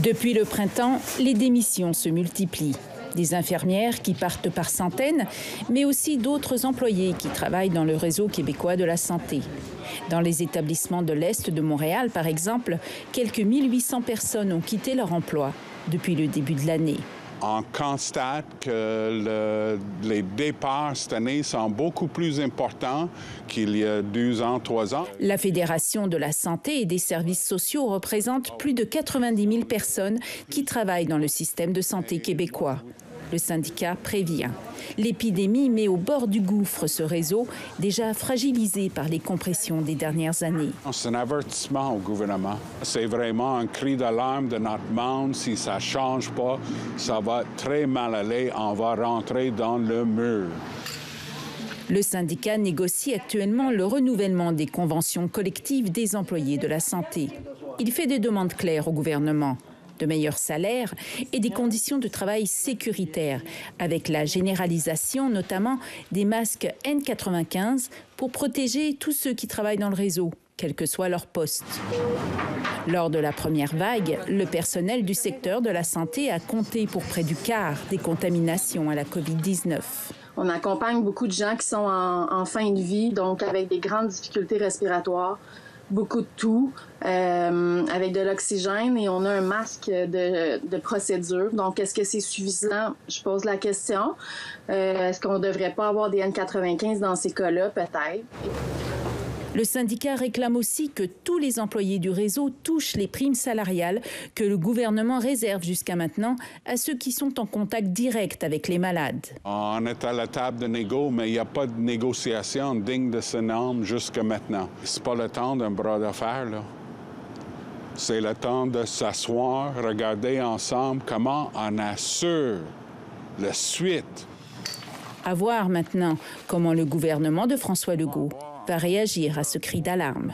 Depuis le printemps, les démissions se multiplient. Des infirmières qui partent par centaines, mais aussi d'autres employés qui travaillent dans le réseau québécois de la santé. Dans les établissements de l'Est de Montréal, par exemple, quelques 1800 personnes ont quitté leur emploi depuis le début de l'année. On constate que les départs cette année sont beaucoup plus importants qu'il y a 2 ans, 3 ans. La Fédération de la santé et des services sociaux représente plus de 90 000 personnes qui travaillent dans le système de santé québécois. Le syndicat prévient. L'épidémie met au bord du gouffre ce réseau, déjà fragilisé par les compressions des dernières années. C'est un avertissement au gouvernement. C'est vraiment un cri d'alarme de notre monde. Si ça ne change pas, ça va très mal aller. On va rentrer dans le mur. Le syndicat négocie actuellement le renouvellement des conventions collectives des employés de la santé. Il fait des demandes claires au gouvernement. De meilleurs salaires et des conditions de travail sécuritaires, avec la généralisation notamment des masques N95 pour protéger tous ceux qui travaillent dans le réseau, quel que soit leur poste. Lors de la première vague, le personnel du secteur de la santé a compté pour près du quart des contaminations à la COVID-19. On accompagne beaucoup de gens qui sont en fin de vie, donc avec des grandes difficultés respiratoires. Beaucoup de toux, avec de l'oxygène et on a un masque de procédure. Donc, est-ce que c'est suffisant? Je pose la question. Est-ce qu'on ne devrait pas avoir des N95 dans ces cas-là? Peut-être. Le syndicat réclame aussi que tous les employés du réseau touchent les primes salariales que le gouvernement réserve jusqu'à maintenant à ceux qui sont en contact direct avec les malades. On est à la table de négo, mais il n'y a pas de négociation digne de ce nom jusqu'à maintenant. C'est pas le temps d'un bras de fer, là. C'est le temps de s'asseoir, regarder ensemble comment on assure la suite. À voir maintenant comment le gouvernement de François Legault va réagir à ce cri d'alarme.